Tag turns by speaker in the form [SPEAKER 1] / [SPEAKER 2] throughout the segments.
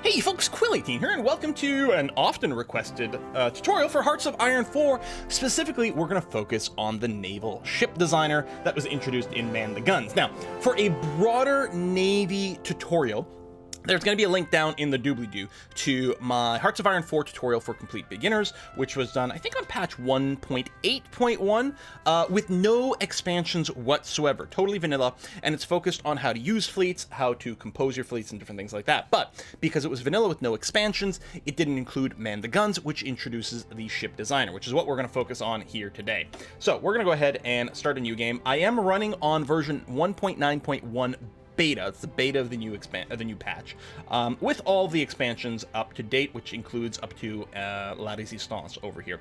[SPEAKER 1] Hey folks, Quill18 here, and welcome to an often requested tutorial for Hearts of Iron 4. Specifically, we're going to focus on the naval ship designer that was introduced in Man the Guns. Now, for a broader Navy tutorial, there's going to be a link down in the doobly-doo to my Hearts of Iron 4 tutorial for complete beginners, which was done, I think, on patch 1.8.1, with no expansions whatsoever. Totally vanilla, and it's focused on how to use fleets, how to compose your fleets, and different things like that. But because it was vanilla with no expansions, it didn't include Man the Guns, which introduces the ship designer, which is what we're going to focus on here today. So we're going to go ahead and start a new game. I am running on version 1.9.1 beta. It's the beta of the new patch, with all the expansions up to date, which includes up to La Resistance over here.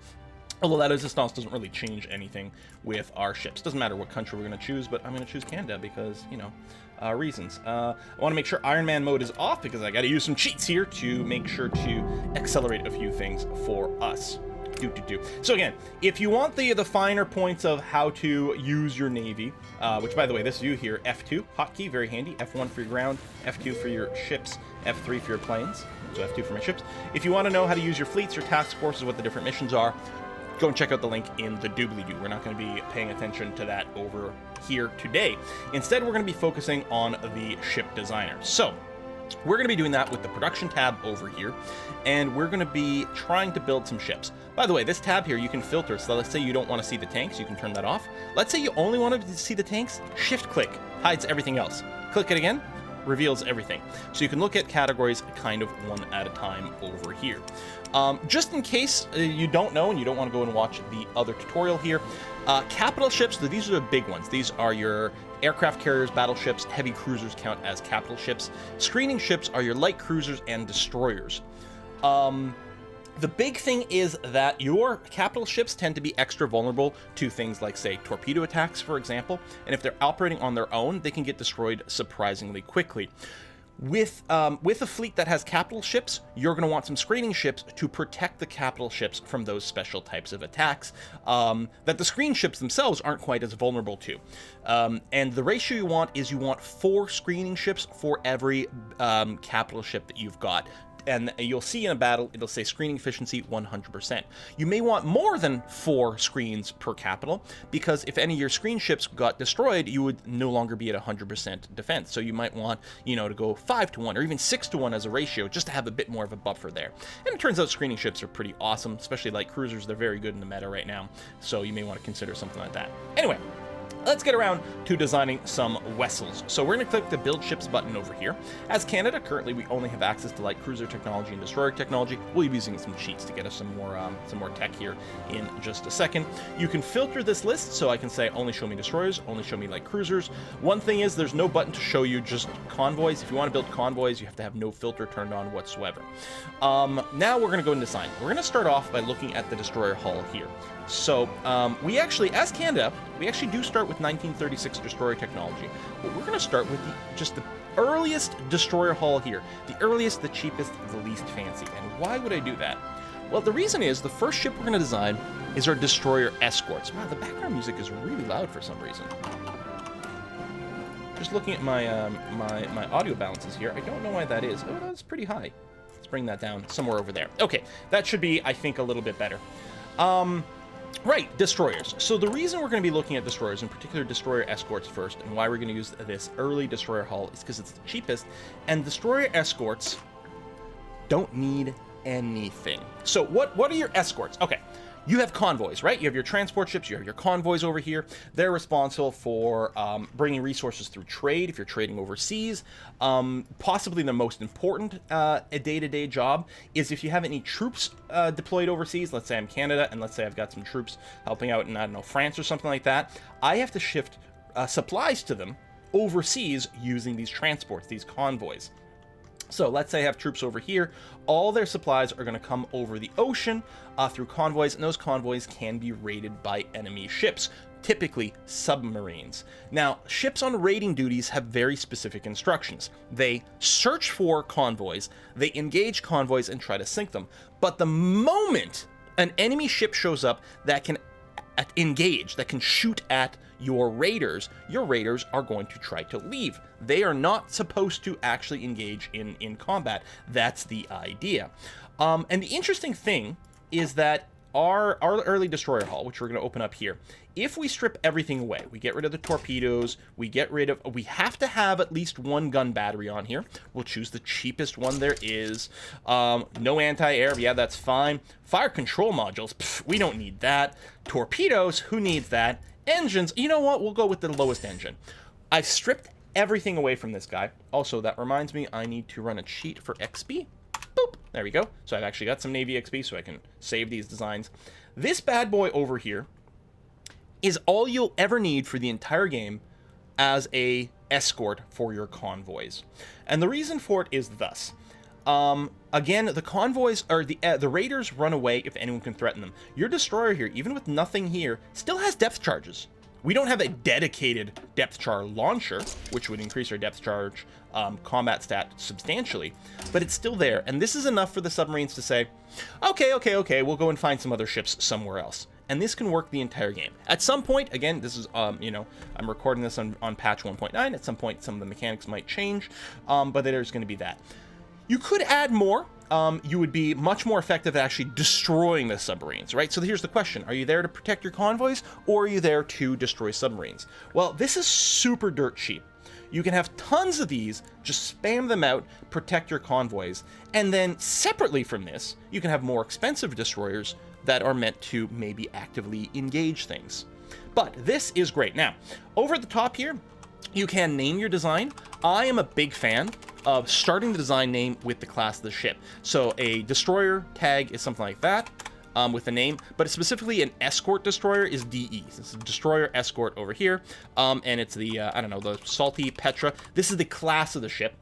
[SPEAKER 1] Although La Resistance doesn't really change anything with our ships. Doesn't matter what country we're going to choose, but I'm going to choose Canada because, you know, reasons. I want to make sure Iron Man mode is off because I got to use some cheats here to make sure to accelerate a few things for us. So again, if you want the finer points of how to use your Navy, which by the way, this view here, F2 hotkey, very handy. F1 for your ground, F2 for your ships, F3 for your planes. So F2 for my ships. If you want to know how to use your fleets, your task forces, what the different missions are, go and check out the link in the doobly-doo. We're not going to be paying attention to that over here today. Instead, we're going to be focusing on the ship designer. So we're going to be doing that with the production tab over here, and we're going to be trying to build some ships. By the way, this tab here, you can filter. So let's say you don't want to see the tanks, you can turn that off. Let's say you only want to see the tanks, shift click, hides everything else. Click it again, reveals everything. So you can look at categories kind of one at a time over here. Just in case you don't know and you don't want to go and watch the other tutorial here, capital ships, these are the big ones. These are your aircraft carriers, battleships, heavy cruisers count as capital ships. Screening ships are your light cruisers and destroyers. The big thing is that your capital ships tend to be extra vulnerable to things like, say, torpedo attacks, for example, and if they're operating on their own, they can get destroyed surprisingly quickly. With a fleet that has capital ships, you're going to want some screening ships to protect the capital ships from those special types of attacks that the screen ships themselves aren't quite as vulnerable to. And the ratio you want is 4 screening ships for every capital ship that you've got. And you'll see in a battle, it'll say screening efficiency 100%. You may want more than 4 screens per capital, because if any of your screen ships got destroyed, you would no longer be at 100% defense. So you might want, to go 5-to-1 or even 6-to-1 as a ratio, just to have a bit more of a buffer there. And it turns out screening ships are pretty awesome, especially like cruisers. They're very good in the meta right now. So you may want to consider something like that. Anyway, let's get around to designing some vessels. So we're going to click the Build Ships button over here. As Canada, currently we only have access to light cruiser technology and destroyer technology. We'll be using some cheats to get us some more tech here in just a second. You can filter this list, so I can say only show me destroyers, only show me light cruisers. One thing is there's no button to show you just convoys. If you want to build convoys, you have to have no filter turned on whatsoever. Now we're going to go and design. We're going to start off by looking at the destroyer hull here. So we actually, as Canada, we actually do start with 1936 destroyer technology, but we're going to start with just the earliest destroyer hull here. The earliest, the cheapest, the least fancy. And why would I do that? Well, the reason is the first ship we're going to design is our destroyer escorts. Wow, the background music is really loud for some reason. Just looking at my my audio balances here, I don't know why that is. Oh, that's pretty high. Let's bring that down somewhere over there. Okay, that should be, I think, a little bit better. Right, destroyers. So the reason we're going to be looking at destroyers, in particular destroyer escorts first, and why we're going to use this early destroyer hull is because it's the cheapest, and destroyer escorts don't need anything. So what are your escorts? Okay, you have convoys, right? You have your transport ships, you have your convoys over here. They're responsible for bringing resources through trade if you're trading overseas. Possibly the most important day-to-day job is if you have any troops deployed overseas. Let's say I'm Canada, and let's say I've got some troops helping out in, I don't know, France or something like that. I have to shift supplies to them overseas using these transports, these convoys. So let's say I have troops over here. All their supplies are going to come over the ocean through convoys, and those convoys can be raided by enemy ships, typically submarines. Now, ships on raiding duties have very specific instructions. They search for convoys, they engage convoys and try to sink them. But the moment an enemy ship shows up that can engage, that can shoot at your raiders are going to try to leave. They are not supposed to actually engage in combat. That's the idea. And the interesting thing is that our early destroyer hull, which we're going to open up here, if we strip everything away, we get rid of the torpedoes, we have to have at least one gun battery on here. We'll choose the cheapest one there is. No anti-air, yeah, that's fine. Fire control modules, pff, we don't need that. Torpedoes, who needs that? Engines, you know what, we'll go with the lowest engine. I've stripped everything away from this guy. Also, that reminds me, I need to run a cheat for XP. Boop, there we go. So I've actually got some Navy XP, so I can save these designs. This bad boy over here is all you'll ever need for the entire game as a escort for your convoys. And the reason for it is thus. Again, the convoys, or the raiders run away if anyone can threaten them. Your destroyer here, even with nothing here, still has depth charges. We don't have a dedicated depth charge launcher, which would increase our depth charge combat stat substantially, but it's still there. And this is enough for the submarines to say, okay, we'll go and find some other ships somewhere else. And this can work the entire game. At some point, again, this is, you know, I'm recording this on patch 1.9. At some point, some of the mechanics might change, but there's going to be that. You could add more. You would be much more effective at actually destroying the submarines, right? So here's the question. Are you there to protect your convoys, or are you there to destroy submarines? Well, this is super dirt cheap. You can have tons of these, just spam them out, protect your convoys, and then separately from this, you can have more expensive destroyers that are meant to maybe actively engage things. But this is great. Now, over at the top here, you can name your design. I am a big fan of starting the design name with the class of the ship. So a destroyer tag is something like that with a name, but specifically an escort destroyer is DE. This is a destroyer escort over here, and it's the, I don't know, the Salty Petra. This is the class of the ship.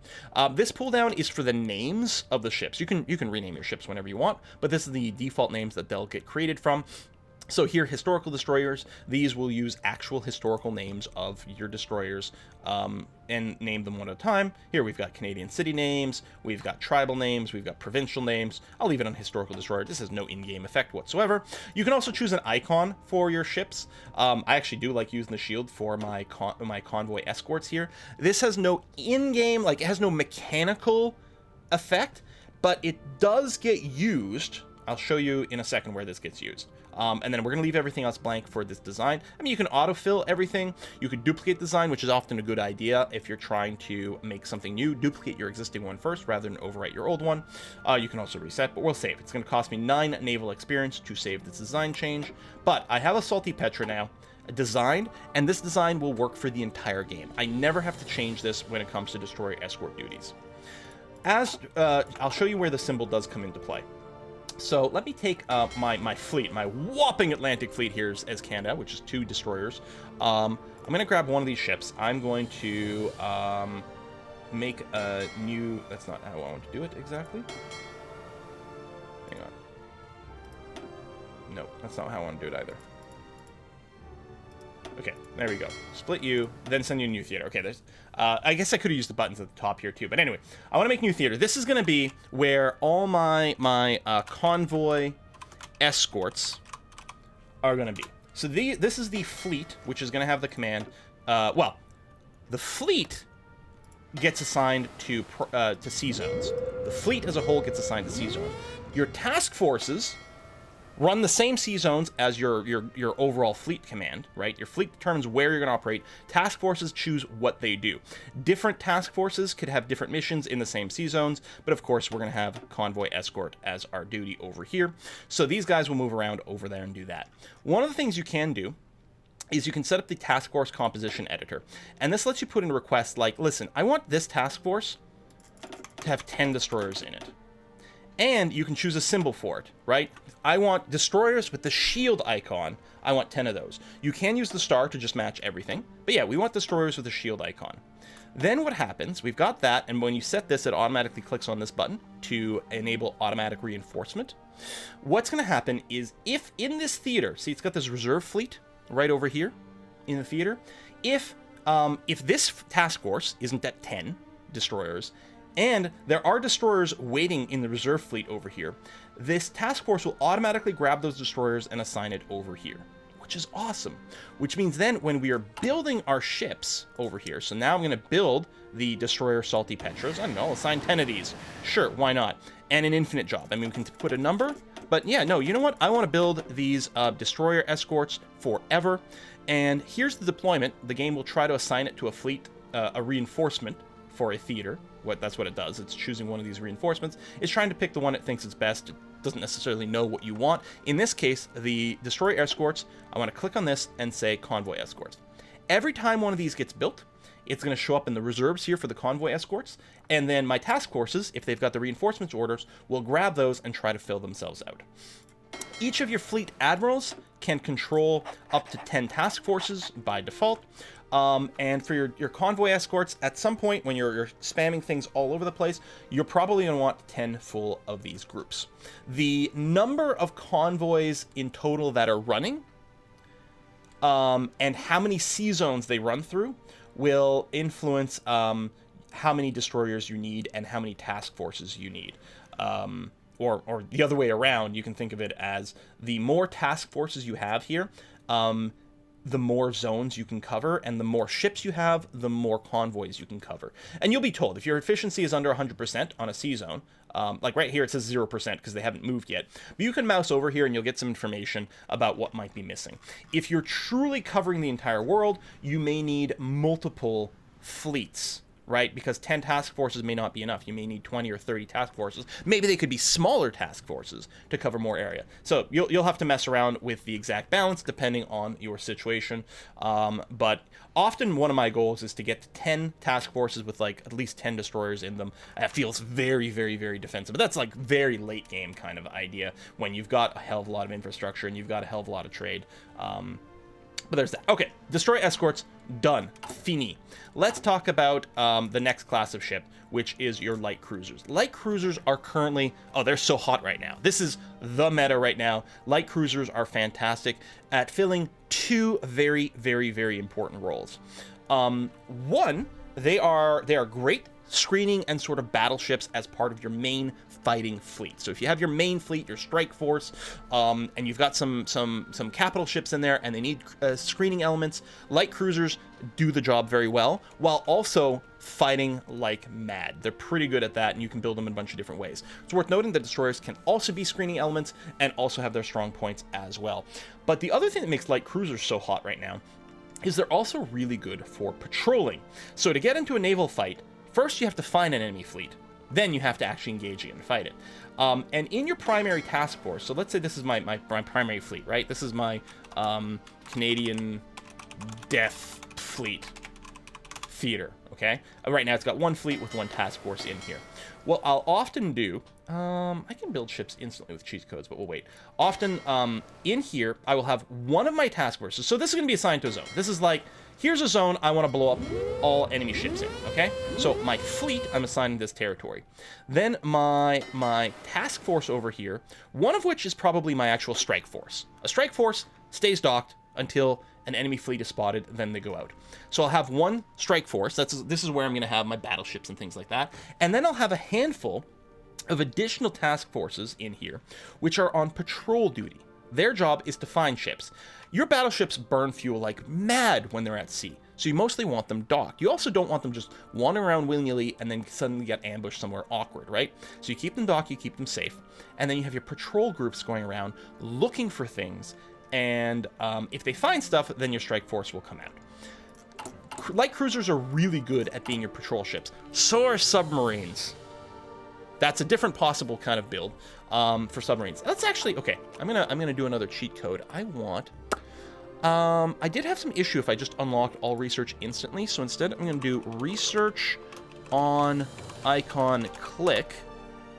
[SPEAKER 1] This pull down is for the names of the ships. You can rename your ships whenever you want, but this is the default names that they'll get created from. So here, historical destroyers, these will use actual historical names of your destroyers and name them one at a time. Here we've got Canadian city names, we've got tribal names, we've got provincial names. I'll leave it on historical destroyer. This has no in-game effect whatsoever. You can also choose an icon for your ships. I actually do like using the shield for my convoy escorts here. This has no in-game, like it has no mechanical effect, but it does get used. I'll show you in a second where this gets used. And then we're going to leave everything else blank for this design. I mean, you can autofill everything. You could duplicate design, which is often a good idea if you're trying to make something new. Duplicate your existing one first rather than overwrite your old one. You can also reset, but we'll save. It's going to cost me 9 naval experience to save this design change. But I have a Salty Petra now designed, and this design will work for the entire game. I never have to change this when it comes to destroyer escort duties. As I'll show you where the symbol does come into play. So let me take my fleet, my whopping Atlantic fleet here as Canada, which is 2 destroyers. I'm going to grab one of these ships. I'm going to make a new... That's not how I want to do it exactly. Hang on. No, that's not how I want to do it either. Okay, there we go. Split you, then send you a new theater. Okay, there's... I guess I could have used the buttons at the top here too, but anyway, I want to make new theater. This is going to be where all my convoy escorts are going to be. So this is the fleet, which is going to have the command. Well, the fleet gets assigned to sea zones. The fleet as a whole gets assigned to sea zone. Your task forces run the same sea zones as your overall fleet command, right? Your fleet determines where you're going to operate. Task forces choose what they do. Different task forces could have different missions in the same sea zones, but of course we're going to have convoy escort as our duty over here. So these guys will move around over there and do that. One of the things you can do is you can set up the task force composition editor. And this lets you put in a request like, listen, I want this task force to have 10 destroyers in it. And you can choose a symbol for it, right? I want destroyers with the shield icon. I want 10 of those. You can use the star to just match everything. But yeah, we want destroyers with the shield icon. Then what happens, we've got that, and when you set this, it automatically clicks on this button to enable automatic reinforcement. What's going to happen is if in this theater, see it's got this reserve fleet right over here in the theater. If this task force isn't at 10 destroyers, and there are destroyers waiting in the reserve fleet over here, this task force will automatically grab those destroyers and assign it over here. which is awesome. Which means then when we are building our ships over here, so now I'm going to build the Destroyer Salty Petros. I don't know, I'll assign 10 of these. Sure, why not? And an infinite job. I mean, we can put a number, but yeah, no, you know what? I want to build these Destroyer Escorts forever. And here's the deployment. The game will try to assign it to a fleet, a reinforcement for a theater. That's what it does. It's choosing one of these reinforcements. It's trying to pick the one it thinks is best. It doesn't necessarily know what you want. In this case, the Destroyer Escorts, I want to click on this and say Convoy Escorts. Every time one of these gets built, it's going to show up in the reserves here for the Convoy Escorts, and then my task forces, if they've got the reinforcements orders, will grab those and try to fill themselves out. Each of your fleet admirals can control up to 10 task forces by default. And for your convoy escorts, at some point when you're spamming things all over the place, you're probably going to want 10 full of these groups. The number of convoys in total that are running, and how many sea zones they run through, will influence how many destroyers you need and how many task forces you need. Or the other way around, you can think of it as the more task forces you have here, the more zones you can cover, and the more ships you have, the more convoys you can cover. And you'll be told, if your efficiency is under 100% on a sea zone, like right here it says 0% because they haven't moved yet, but you can mouse over here and you'll get some information about what might be missing. If you're truly covering the entire world, you may need multiple fleets, right? Because 10 task forces may not be enough. You may need 20 or 30 task forces. Maybe they could be smaller task forces to cover more area. So you'll have to mess around with the exact balance depending on your situation. But often one of my goals is to get to 10 task forces with like at least 10 destroyers in them. That feels very, very, very defensive. But that's like very late game kind of idea when you've got a hell of a lot of infrastructure and you've got a hell of a lot of trade. But there's that. Okay, Destroy Escorts, done. Fini. Let's talk about the next class of ship, which is your light cruisers. Light cruisers are currently... Oh, they're so hot right now. This is the meta right now. Light cruisers are fantastic at filling two very, very, very important roles. One, they are great screening and sort of battleships as part of your main fighting fleet. So if you have your main fleet, your strike force, and you've got some capital ships in there and they need screening elements, light cruisers do the job very well, while also fighting like mad. They're pretty good at that, and you can build them in a bunch of different ways. It's worth noting that destroyers can also be screening elements and also have their strong points as well. But the other thing that makes light cruisers so hot right now is they're also really good for patrolling. So to get into a naval fight, first you have to find an enemy fleet. Then you have to actually engage it and fight it. And in your primary task force, so let's say this is my primary fleet, right? This is my Canadian Death Fleet theater, okay? Right now it's got one fleet with one task force in here. What I'll often do, I can build ships instantly with cheat codes, but we'll wait. Often in here, I will have one of my task forces. So this is going to be assigned to a zone. This is like, here's a zone I want to blow up all enemy ships in, okay? So my fleet, I'm assigning this territory. Then my task force over here, one of which is probably my actual strike force. A strike force stays docked until an enemy fleet is spotted, then they go out. So I'll have one strike force. This is where I'm going to have my battleships and things like that. And then I'll have a handful of additional task forces in here, which are on patrol duty. Their job is to find ships. Your battleships burn fuel like mad when they're at sea, so you mostly want them docked. You also don't want them just wandering around willy-nilly and then suddenly get ambushed somewhere awkward, right? So you keep them docked, you keep them safe, and then you have your patrol groups going around looking for things, and if they find stuff, then your strike force will come out. Light cruisers are really good at being your patrol ships. So are submarines. That's a different possible kind of build for submarines. That's actually okay. I'm gonna do another cheat code. I did have some issue if I just unlocked all research instantly. So instead, I'm gonna do research on icon click.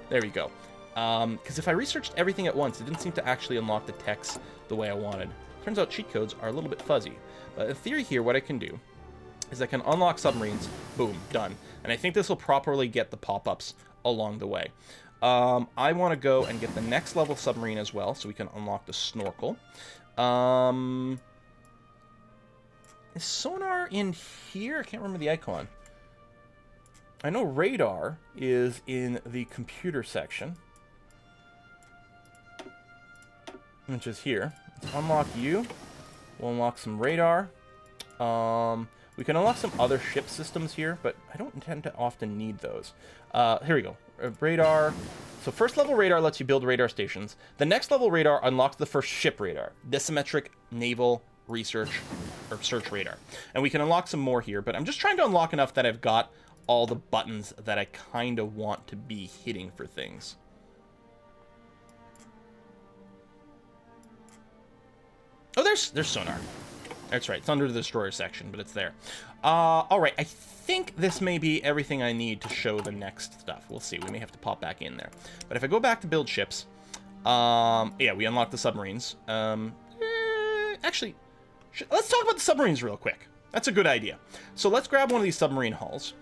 [SPEAKER 1] There we go. Because if I researched everything at once, it didn't seem to actually unlock the text the way I wanted. Turns out cheat codes are a little bit fuzzy. But in theory here, what I can do is I can unlock submarines. Boom, done. And I think this will properly get the pop-ups along the way. I want to go and get the next level submarine as well, so we can unlock the snorkel. Is sonar in here? I can't remember the icon. I know radar is in the computer section, which is here. Let's unlock you. We'll unlock some radar. We can unlock some other ship systems here, but I don't tend to often need those. Here we go. Radar. So first level radar lets you build radar stations. The next level radar unlocks the first ship radar. Decimetric naval research or search radar. And we can unlock some more here, but I'm just trying to unlock enough that I've got all the buttons that I kind of want to be hitting for things. Oh, there's sonar. That's right. It's under the destroyer section, but it's there. All right. I think this may be everything I need to show the next stuff. We'll see. We may have to pop back in there. But if I go back to build ships, yeah, we unlock the submarines. Actually, let's talk about the submarines real quick. That's a good idea. So let's grab one of these submarine hulls.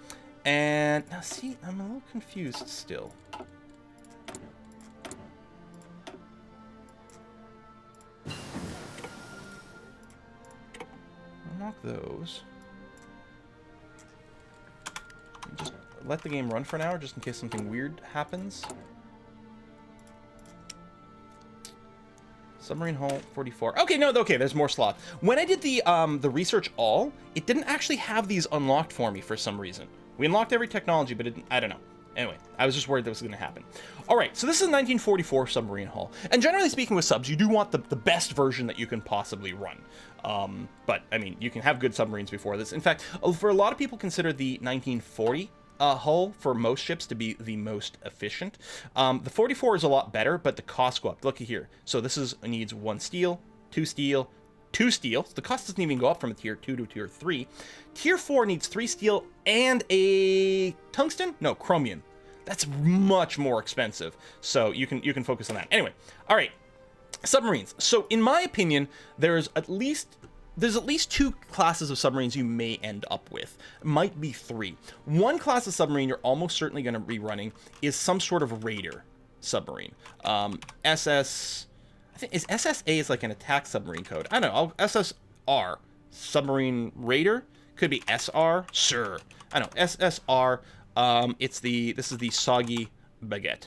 [SPEAKER 1] And now, see, I'm a little confused still. Unlock those. Just let the game run for an hour, just in case something weird happens. Submarine hull 44. Okay, no, okay, there's more slots. When I did the research all, it didn't actually have these unlocked for me for some reason. We unlocked every technology, but it didn't, I don't know. Anyway, I was just worried that was going to happen. All right, so this is a 1944 submarine hull. And generally speaking with subs, you do want the best version that you can possibly run. But, I mean, you can have good submarines before this. In fact, for a lot of people consider the 1940 hull for most ships to be the most efficient. The 44 is a lot better, but the costs go up. Look here. So this needs 1 steel, 2 steel, 2 steel. So the cost doesn't even go up from a tier 2 to tier 3. Tier 4 needs 3 steel and a tungsten? No, chromium. That's much more expensive. So you can focus on that. Anyway, all right. Submarines. So in my opinion, there's at least 2 classes of submarines you may end up with. Might be 3. One class of submarine you're almost certainly going to be running is some sort of raider submarine. I think is SSA is like an attack submarine code. I don't know. SSR, submarine raider, could be SR. Sure. I know SSR. This is the soggy baguette.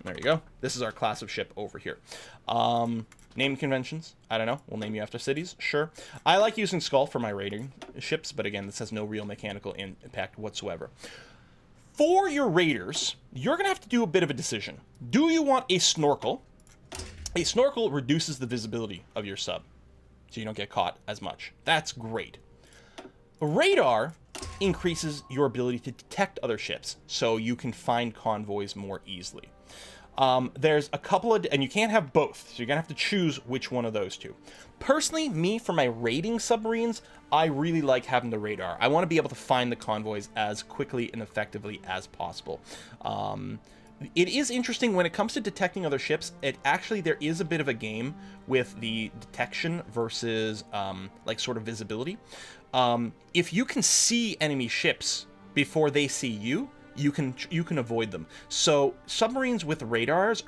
[SPEAKER 1] There you go. This is our class of ship over here. Name conventions. I don't know. We'll name you after cities. Sure. I like using Skull for my raiding ships, but again, this has no real mechanical impact whatsoever. For your raiders, you're going to have to do a bit of a decision. Do you want a snorkel? A snorkel reduces the visibility of your sub, so you don't get caught as much. That's great. A radar increases your ability to detect other ships, so you can find convoys more easily. There's a couple of, and you can't have both, so you're gonna have to choose which one of those two. Personally, me, for my raiding submarines, I really like having the radar. I want to be able to find the convoys as quickly and effectively as possible. It is interesting when it comes to detecting other ships. There is a bit of a game with the detection versus like sort of visibility. If you can see enemy ships before they see you, you can avoid them. So submarines with radars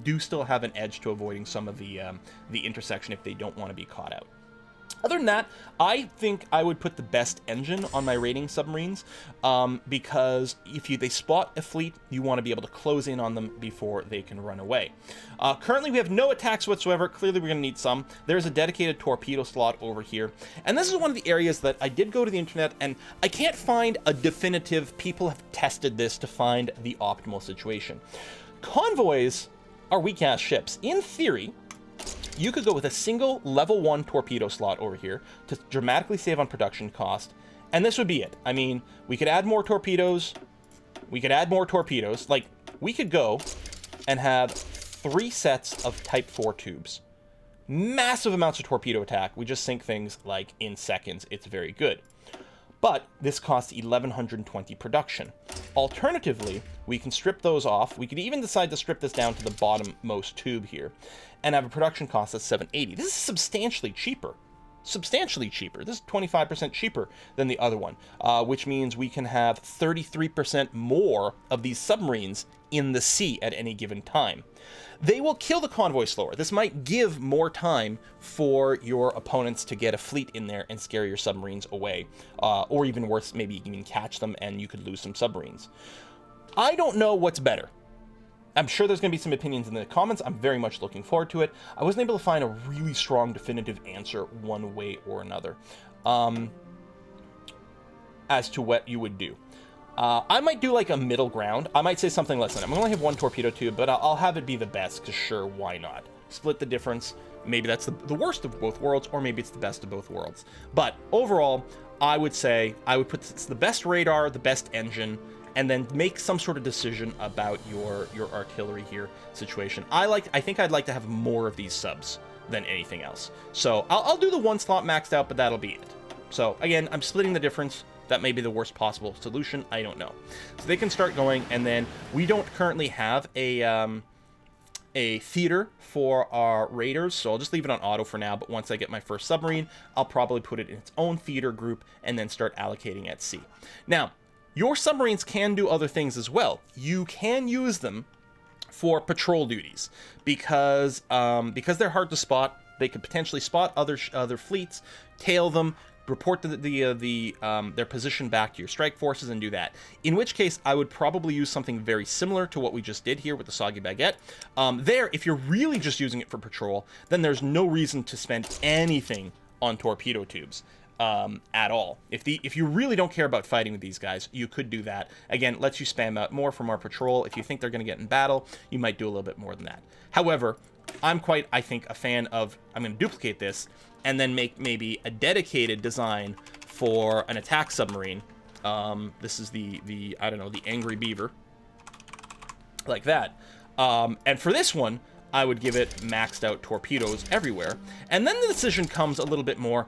[SPEAKER 1] do still have an edge to avoiding some of the intersection if they don't want to be caught out. Other than that, I think I would put the best engine on my raiding submarines, because if they spot a fleet, you want to be able to close in on them before they can run away. Currently, we have no attacks whatsoever. Clearly, we're going to need some. There's a dedicated torpedo slot over here. And this is one of the areas that I did go to the internet, and I can't find a definitive, people have tested this to find the optimal situation. Convoys are weak-ass ships. In theory, you could go with a single level 1 torpedo slot over here to dramatically save on production cost, and this would be it. I mean, we could add more torpedoes. Like, we could go and have 3 sets of Type 4 tubes. Massive amounts of torpedo attack. We just sink things, like, in seconds. It's very good. But this costs 1120 production. Alternatively, we can strip those off. We could even decide to strip this down to the bottommost tube here and have a production cost of 780. This is substantially cheaper. Substantially cheaper. This is 25% cheaper than the other one, which means we can have 33% more of these submarines in the sea at any given time. They will kill the convoy slower. This might give more time for your opponents to get a fleet in there and scare your submarines away. Or even worse, maybe even catch them and you could lose some submarines. I don't know what's better. I'm sure there's going to be some opinions in the comments. I'm very much looking forward to it. I wasn't able to find a really strong, definitive answer one way or another as to what you would do. I might do like a middle ground. I might say something less than I'm only have one torpedo tube, but I'll have it be the best, because sure, why not? Split the difference. Maybe that's the worst of both worlds, or maybe it's the best of both worlds. But overall, I would say I would put the best radar, the best engine, and then make some sort of decision about your artillery here situation. I think I'd like to have more of these subs than anything else. So I'll do the one slot maxed out, but that'll be it. So again, I'm splitting the difference. That may be the worst possible solution. I don't know. So they can start going, and then we don't currently have a theater for our raiders, so I'll just leave it on auto for now, but once I get my first submarine, I'll probably put it in its own theater group and then start allocating at sea. Now, your submarines can do other things as well. You can use them for patrol duties because they're hard to spot. They could potentially spot other fleets, tail them, report their position back to your strike forces, and do that. In which case, I would probably use something very similar to what we just did here with the Soggy Baguette. If you're really just using it for patrol, then there's no reason to spend anything on torpedo tubes at all. If you really don't care about fighting with these guys, you could do that. Again, it lets you spam out more from our patrol. If you think they're going to get in battle, you might do a little bit more than that. However, I'm quite, I think, a fan of, I'm going to duplicate this and then make maybe a dedicated design for an attack submarine. This is the I don't know, the Angry Beaver, like that. And for this one, I would give it maxed out torpedoes everywhere. And then the decision comes a little bit more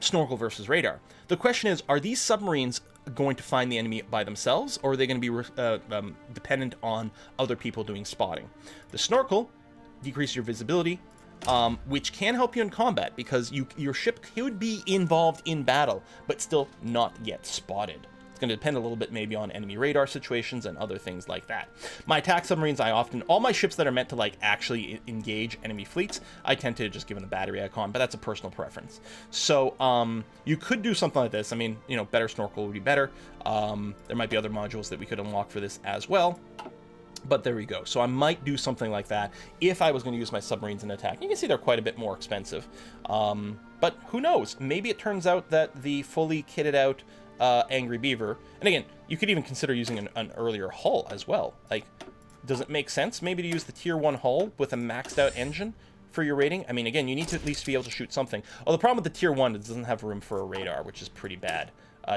[SPEAKER 1] snorkel versus radar. The question is, are these submarines going to find the enemy by themselves, or are they going to be dependent on other people doing spotting? The snorkel decreases your visibility, which can help you in combat, because your ship could be involved in battle, but still not yet spotted. It's going to depend a little bit maybe on enemy radar situations and other things like that. My attack submarines, all my ships that are meant to like actually engage enemy fleets, I tend to just give them the battery icon, but that's a personal preference. So you could do something like this. I mean, you know, better snorkel would be better. There might be other modules that we could unlock for this as well. But there we go. So I might do something like that if I was going to use my submarines in attack. You can see they're quite a bit more expensive. But who knows? Maybe it turns out that the fully kitted out Angry Beaver, and again, you could even consider using an earlier hull as well. Like, does it make sense maybe to use the tier 1 hull with a maxed out engine for your rating? I mean, again, you need to at least be able to shoot something. Oh, the problem with the tier 1 is it doesn't have room for a radar, which is pretty bad.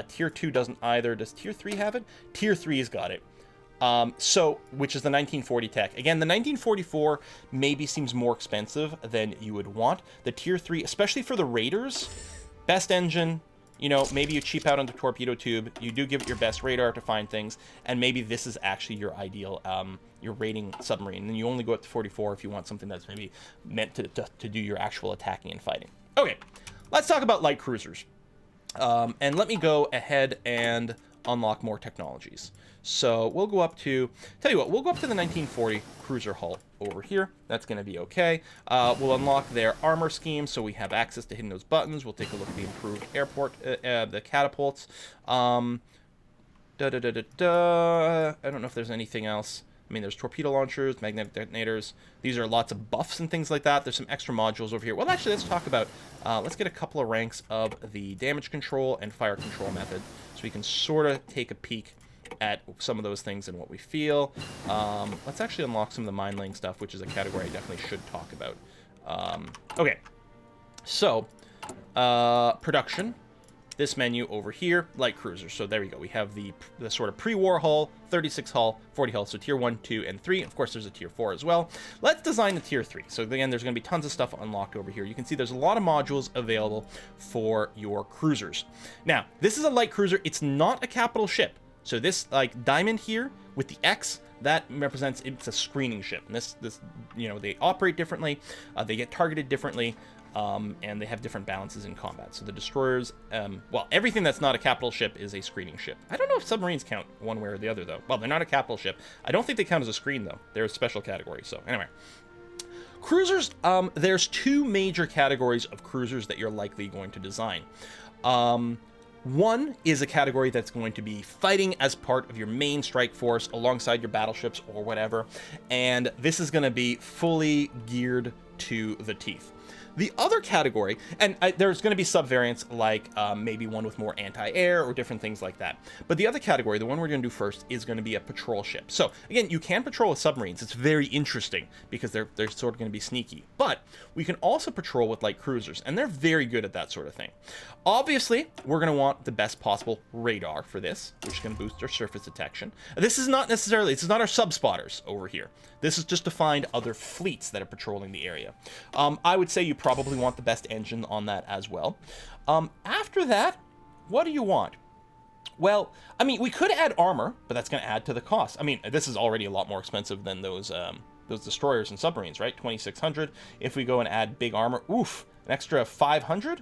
[SPEAKER 1] Tier 2 doesn't either. Does tier 3 have it? Tier 3's got it. Which is the 1940 tech. Again, the 1944 maybe seems more expensive than you would want. The tier 3, especially for the raiders, best engine, you know, maybe you cheap out on the torpedo tube, you do give it your best radar to find things, and maybe this is actually your ideal, your rating submarine. And you only go up to 44 if you want something that's maybe meant to do your actual attacking and fighting. Okay, let's talk about light cruisers. And let me go ahead and unlock more technologies. So we'll go up to, tell you what, we'll go up to the 1940 cruiser hull over here. That's going to be okay. We'll unlock their armor scheme, so we have access to hitting those buttons. We'll take a look at the improved airport, the catapults. I don't know if there's anything else. I mean, there's torpedo launchers, magnetic detonators. These are lots of buffs and things like that. There's some extra modules over here. Well, actually, let's talk about, let's get a couple of ranks of the damage control and fire control method, so we can sort of take a peek at some of those things and what we feel. Let's actually unlock some of the mine laying stuff, which is a category I definitely should talk about. Okay, so production. This menu over here, light cruisers. So there we go. We have the sort of pre-war hull, 36 hull, 40 hull. So tier 1, 2, and 3. Of course, there's a tier 4 as well. Let's design the tier 3. So again, there's going to be tons of stuff unlocked over here. You can see there's a lot of modules available for your cruisers. Now, this is a light cruiser. It's not a capital ship. So this like diamond here with the X, that represents it's a screening ship. And this you know, they operate differently. They get targeted differently. And they have different balances in combat. So the destroyers, well, everything that's not a capital ship is a screening ship. I don't know if submarines count one way or the other, though. Well, they're not a capital ship. I don't think they count as a screen, though. They're a special category. So anyway, cruisers, there's two major categories of cruisers that you're likely going to design. One is a category that's going to be fighting as part of your main strike force alongside your battleships or whatever, and this is going to be fully geared to the teeth. The other category, and there's going to be subvariants like maybe one with more anti-air or different things like that. But the other category, the one we're going to do first, is going to be a patrol ship. So again, you can patrol with submarines. It's very interesting because they're sort of going to be sneaky. But we can also patrol with light cruisers, and they're very good at that sort of thing. Obviously, we're going to want the best possible radar for this, which is going to boost our surface detection. This is not our sub-spotters over here. This is just to find other fleets that are patrolling the area. I would say you probably want the best engine on that as well. After that, what do you want? Well, I mean, we could add armor, but that's going to add to the cost. I mean, this is already a lot more expensive than those destroyers and submarines, right? 2,600. If we go and add big armor, oof, an extra 500.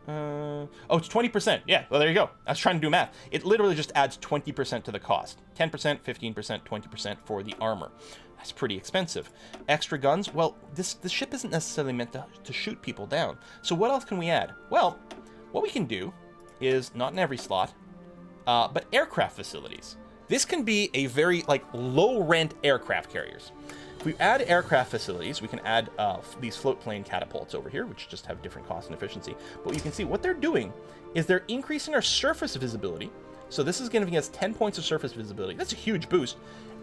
[SPEAKER 1] Oh, it's 20%. Yeah, well, there you go. I was trying to do math. It literally just adds 20% to the cost. 10%, 15%, 20% for the armor. That's pretty expensive. Extra guns? Well, this ship isn't necessarily meant to shoot people down. So what else can we add? Well, what we can do is, not in every slot, but aircraft facilities. This can be a very, low-rent aircraft carriers. If we add aircraft facilities, we can add these float plane catapults over here, which just have different cost and efficiency. But you can see what they're doing is they're increasing our surface visibility. So this is giving us 10 points of surface visibility. That's a huge boost.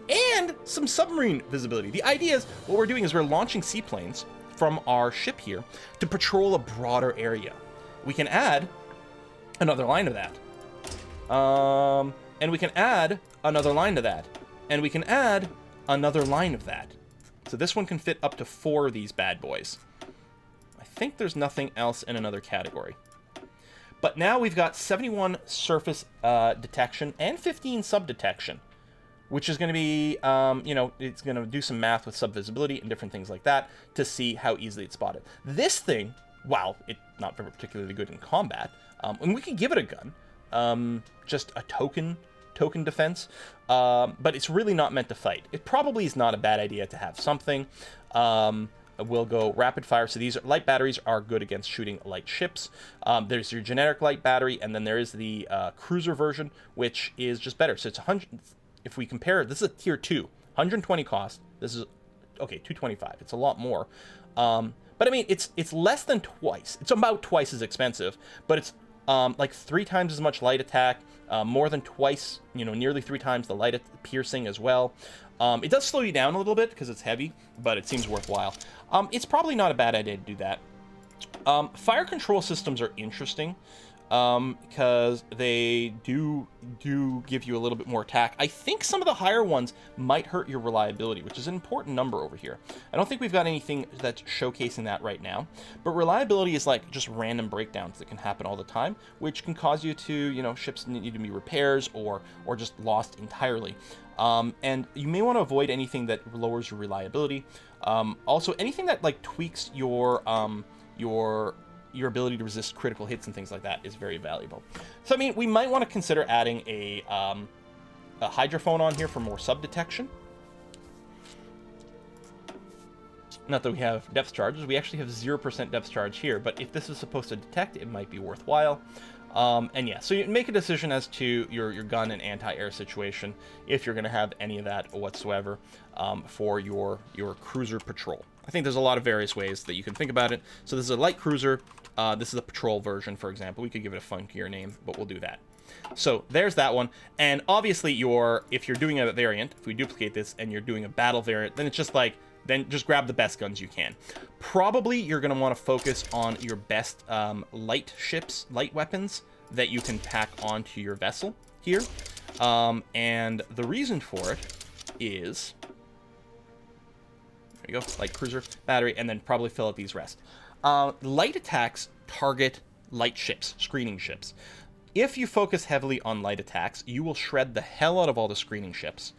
[SPEAKER 1] And some submarine visibility. The idea is, what we're doing is we're launching seaplanes from our ship here to patrol a broader area. We can add another line of that. And we can add another line to that. And we can add another line of that. So this one can fit up to 4 of these bad boys. I think there's nothing else in another category. But now we've got 71 surface detection and 15 sub-detection, which is going to be, it's going to do some math with sub-visibility and different things like that to see how easily it's spotted. This thing, while it's not particularly good in combat, and we can give it a gun, just a token defense, but it's really not meant to fight. It probably is not a bad idea to have something. We'll go rapid fire. So these light batteries are good against shooting light ships. There's your generic light battery, and then there is the cruiser version, which is just better. So it's 100. If we compare, this is a tier 2, 120 cost. This is, okay, 225. It's a lot more. But I mean, it's less than twice. It's about twice as expensive, but it's like 3 times as much light attack, more than twice, nearly 3 times the light piercing as well. It does slow you down a little bit because it's heavy, but it seems worthwhile. It's probably not a bad idea to do that. Fire control systems are interesting because they do give you a little bit more attack. I think some of the higher ones might hurt your reliability, which is an important number over here. I don't think we've got anything that's showcasing that right now, but reliability is like just random breakdowns that can happen all the time, which can cause you to, ships need to be repairs or just lost entirely. And you may want to avoid anything that lowers your reliability. Also, anything that tweaks your ability to resist critical hits and things like that is very valuable. So, I mean, we might want to consider adding a hydrophone on here for more sub-detection. Not that we have depth charges. We actually have 0% depth charge here, but if this is supposed to detect, it might be worthwhile. And yeah, so you make a decision as to your gun and anti-air situation, if you're going to have any of that whatsoever, for your cruiser patrol. I think there's a lot of various ways that you can think about it. So this is a light cruiser. This is a patrol version, for example. We could give it a funkier name, but we'll do that. So there's that one. And obviously if you're doing a variant, if we duplicate this and you're doing a battle variant, then it's just then just grab the best guns you can. Probably you're going to want to focus on your best light weapons that you can pack onto your vessel here. And the reason for it is, there you go, light cruiser, battery, and then probably fill out these rest. Light attacks target light ships, screening ships. If you focus heavily on light attacks, you will shred the hell out of all the screening ships.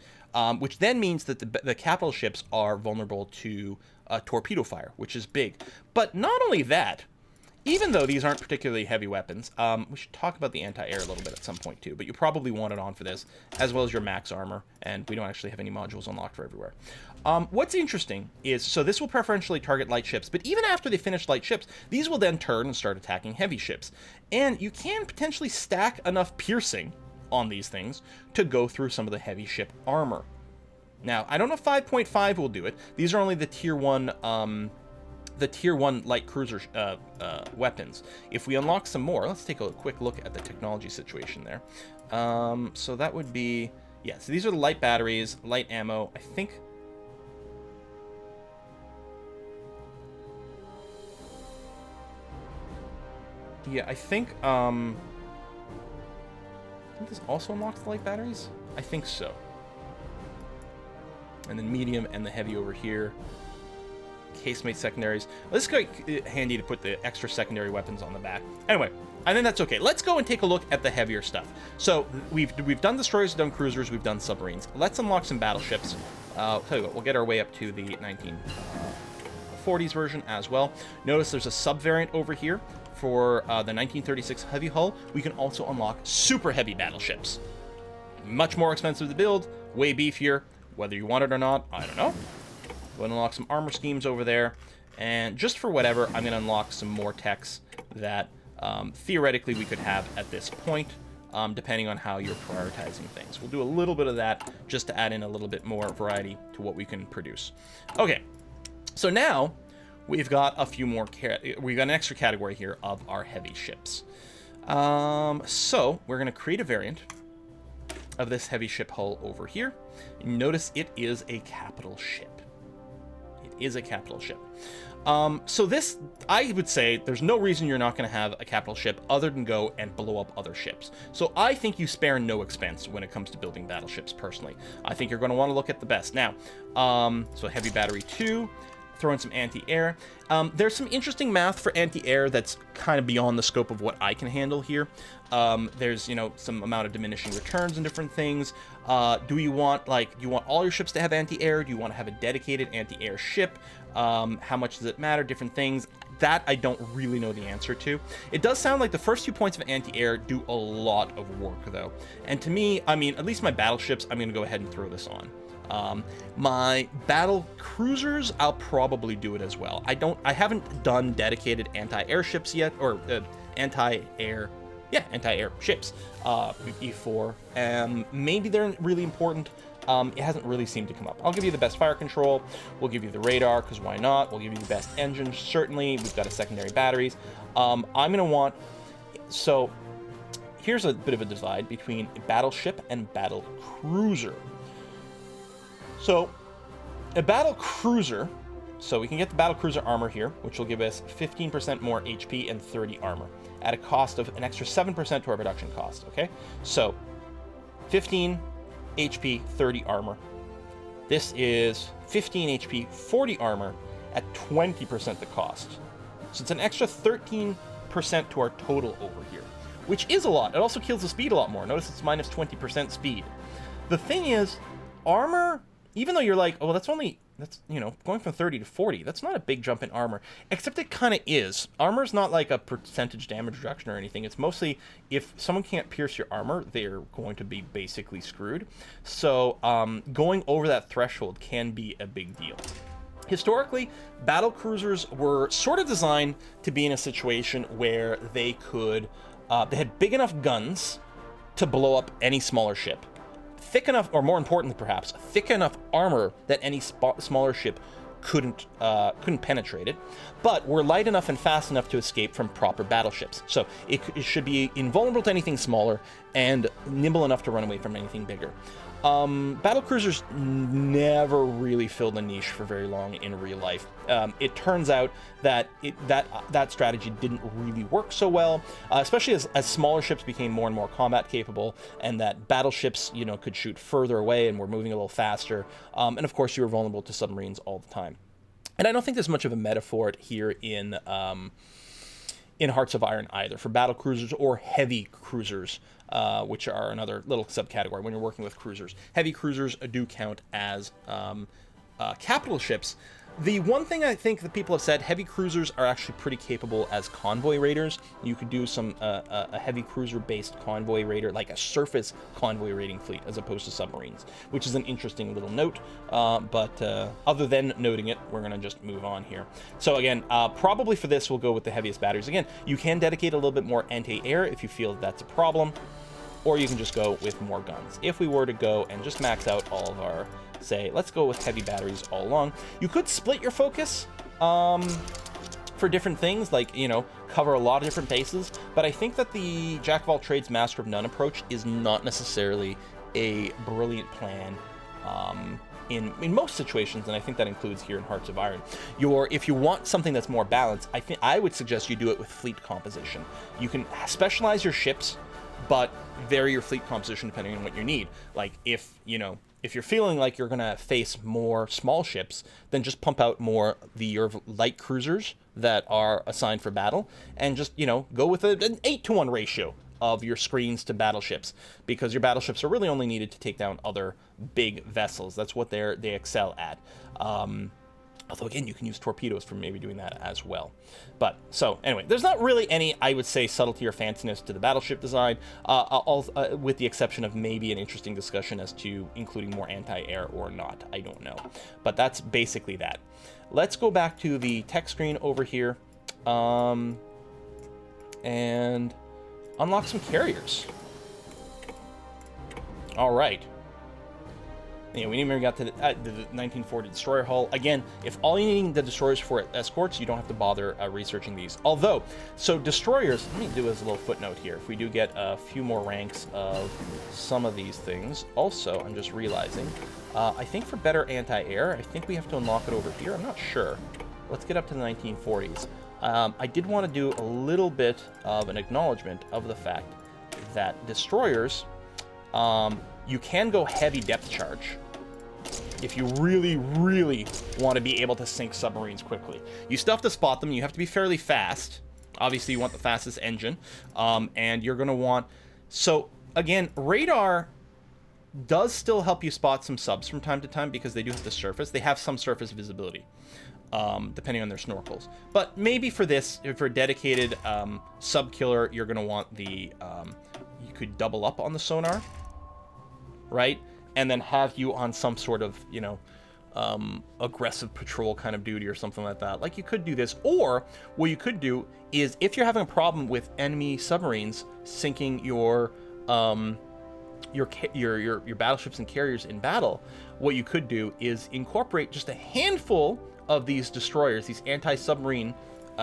[SPEAKER 1] Which then means that the capital ships are vulnerable to torpedo fire, which is big. But not only that, even though these aren't particularly heavy weapons, we should talk about the anti-air a little bit at some point too, but you probably want it on for this, as well as your max armor, and we don't actually have any modules unlocked for everywhere. What's interesting is, so this will preferentially target light ships, but even after they finish light ships, these will then turn and start attacking heavy ships. And you can potentially stack enough piercing on these things to go through some of the heavy ship armor. Now, I don't know if 5.5 will do it. These are only the tier 1 light cruiser weapons. If we unlock some more, let's take a quick look at the technology situation there. So that would be, yeah, so these are the light batteries, light ammo, I think. Yeah, I think this also unlocks the light batteries? I think so. And then medium and the heavy over here. Casemate secondaries. This is quite handy to put the extra secondary weapons on the back. Anyway, I think that's okay. Let's go and take a look at the heavier stuff. So we've done destroyers, we've done cruisers, we've done submarines. Let's unlock some battleships. Tell you what, we'll get our way up to the 1940s version as well. Notice there's a sub variant over here for the 1936 heavy hull. We can also unlock super heavy battleships. Much more expensive to build, way beefier. Whether you want it or not, I don't know. We'll unlock some armor schemes over there, and just for whatever, I'm going to unlock some more techs that theoretically we could have at this point, depending on how you're prioritizing things. We'll do a little bit of that just to add in a little bit more variety to what we can produce. Okay, so now we've got a few more, we've got an extra category here of our heavy ships. So we're going to create a variant of this heavy ship hull over here. Notice it is a capital ship. Is a capital ship. So this, I would say, there's no reason you're not going to have a capital ship other than go and blow up other ships. So I think you spare no expense when it comes to building battleships, personally. I think you're going to want to look at the best. Now, so heavy battery 2, throw in some anti-air. There's some interesting math for anti-air that's kind of beyond the scope of what I can handle here. There's, you know, some amount of diminishing returns and different things. Do you want all your ships to have anti-air? Do you want to have a dedicated anti-air ship? How much does it matter? Different things. That I don't really know the answer to. It does sound like the first 2 points of anti-air do a lot of work, though. And to me, I mean, at least my battleships, I'm going to go ahead and throw this on. My battle cruisers, I'll probably do it as well. I haven't done dedicated anti-air ships yet, or anti-air ships, E4. Maybe they're really important. It hasn't really seemed to come up. I'll give you the best fire control. We'll give you the radar, because why not? We'll give you the best engines, certainly. We've got a secondary batteries. I'm going to want... So, here's a bit of a divide between battleship and battle cruiser. So, a battle cruiser, so we can get the battle cruiser armor here, which will give us 15% more HP and 30 armor, at a cost of an extra 7% to our production cost, okay? So, 15 HP, 30 armor. This is 15 HP, 40 armor, at 20% the cost. So it's an extra 13% to our total over here, which is a lot. It also kills the speed a lot more. Notice it's minus 20% speed. The thing is, armor... Even though you're like, oh, that's, you know, going from 30 to 40, that's not a big jump in armor. Except it kind of is. Armor's not like a percentage damage reduction or anything. It's mostly, if someone can't pierce your armor, they're going to be basically screwed. So going over that threshold can be a big deal. Historically, battle cruisers were sort of designed to be in a situation where they could, they had big enough guns to blow up any smaller ship. Thick enough, or more importantly perhaps, thick enough armor that any smaller ship couldn't penetrate it, but were light enough and fast enough to escape from proper battleships. So it should be invulnerable to anything smaller and nimble enough to run away from anything bigger. Battle cruisers never really filled a niche for very long in real life. It turns out that that strategy didn't really work so well, especially as smaller ships became more and more combat capable, and that battleships, you know, could shoot further away and were moving a little faster. And of course, you were vulnerable to submarines all the time. And I don't think there's much of a metaphor here in Hearts of Iron either for battle cruisers or heavy cruisers, which are another little subcategory when you're working with cruisers. Heavy cruisers do count as capital ships, The one thing I think that people have said, heavy cruisers are actually pretty capable as convoy raiders. You could do some a heavy cruiser-based convoy raider, like a surface convoy raiding fleet, as opposed to submarines, which is an interesting little note. But other than noting it, we're going to just move on here. So again, probably for this, we'll go with the heaviest batteries. Again, you can dedicate a little bit more anti-air if you feel that's a problem, or you can just go with more guns. If we were to go and just max out all of our, say, let's go with heavy batteries all along. You could split your focus for different things, like, you know, cover a lot of different bases, but I think that the Jack of all trades, master of none approach is not necessarily a brilliant plan in most situations, and I think that includes here in Hearts of Iron. If you want something that's more balanced, I would suggest you do it with fleet composition. You can specialize your ships, but vary your fleet composition depending on what you need. Like, if you're feeling like you're gonna face more small ships, then just pump out more your light cruisers that are assigned for battle, and just, you know, go with an 8-to-1 ratio of your screens to battleships, because your battleships are really only needed to take down other big vessels. That's what they excel at. Although, again, you can use torpedoes for maybe doing that as well. But, so, anyway, there's not really any, I would say, subtlety or fanciness to the battleship design, with the exception of maybe an interesting discussion as to including more anti-air or not. I don't know. But that's basically that. Let's go back to the tech screen over here, and unlock some carriers. All right. Yeah, we even got to the 1940 destroyer hull. Again, if all you need the destroyers for escorts, you don't have to bother researching these. Although, so destroyers, let me do as a little footnote here. If we do get a few more ranks of some of these things, also, I'm just realizing, I think for better anti-air, I think we have to unlock it over here. I'm not sure. Let's get up to the 1940s. I did want to do a little bit of an acknowledgement of the fact that destroyers, you can go heavy depth charge if you really, really want to be able to sink submarines quickly. You still have to spot them. You have to be fairly fast. Obviously, you want the fastest engine. And you're going to want... So, again, radar does still help you spot some subs from time to time because they do have the surface. They have some surface visibility, depending on their snorkels. But maybe for this, for a dedicated sub killer, you're going to want the... you could double up on the sonar, right? And then have you on some sort of, you know, aggressive patrol kind of duty or something like that. Like, you could do this, or what you could do is, if you're having a problem with enemy submarines sinking your battleships and carriers in battle, what you could do is incorporate just a handful of these destroyers, these anti-submarine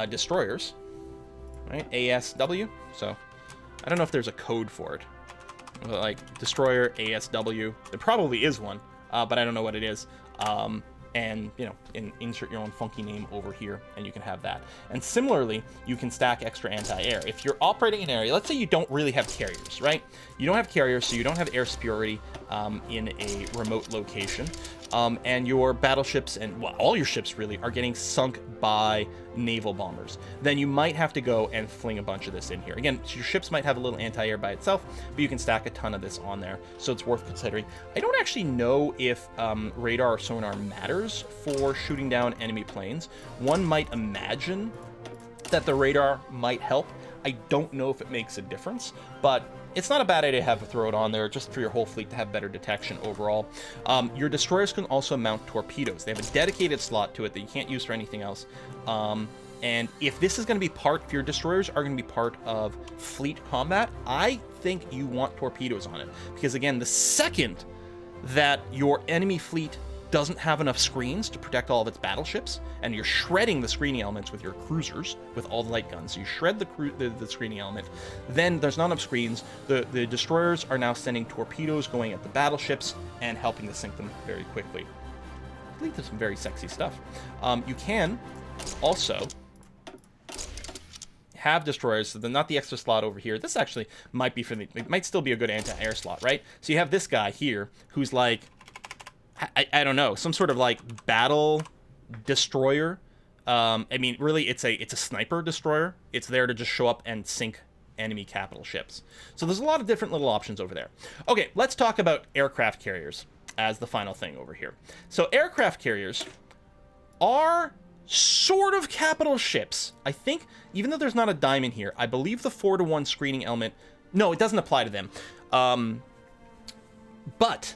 [SPEAKER 1] destroyers, right? ASW. So I don't know if there's a code for it. Like destroyer ASW, there probably is one, but I don't know what it is. And, you know, insert your own funky name over here, and you can have that. And similarly, you can stack extra anti-air. If you're operating an area, let's say you don't really have carriers, right? You don't have carriers, so you don't have air superiority in a remote location. And your battleships and, well, all your ships really are getting sunk by naval bombers. Then you might have to go and fling a bunch of this in here. Again, your ships might have a little anti-air by itself, but you can stack a ton of this on there, so it's worth considering. I don't actually know if radar or sonar matters for shooting down enemy planes. One might imagine that the radar might help. I don't know if it makes a difference, but it's not a bad idea to have to throw it on there just for your whole fleet to have better detection overall. Your destroyers can also mount torpedoes. They have a dedicated slot to it that you can't use for anything else. And if this is going to be if your destroyers are going to be part of fleet combat, I think you want torpedoes on it. Because again, the second that your enemy fleet doesn't have enough screens to protect all of its battleships, and you're shredding the screening elements with your cruisers, with all the light guns, so you shred the screening element, then there's not enough screens. The destroyers are now sending torpedoes going at the battleships and helping to sink them very quickly. Lead to some very sexy stuff. You can also have destroyers, so they're not the extra slot over here. This actually might be it might still be a good anti-air slot, right? So you have this guy here who's like, I don't know, some sort of like battle destroyer. I mean, really, it's a sniper destroyer. It's there to just show up and sink enemy capital ships. So there's a lot of different little options over there. Okay, let's talk about aircraft carriers as the final thing over here. So aircraft carriers are sort of capital ships. I think, even though there's not a diamond here, I believe the 4-to-1 screening element... No, it doesn't apply to them. But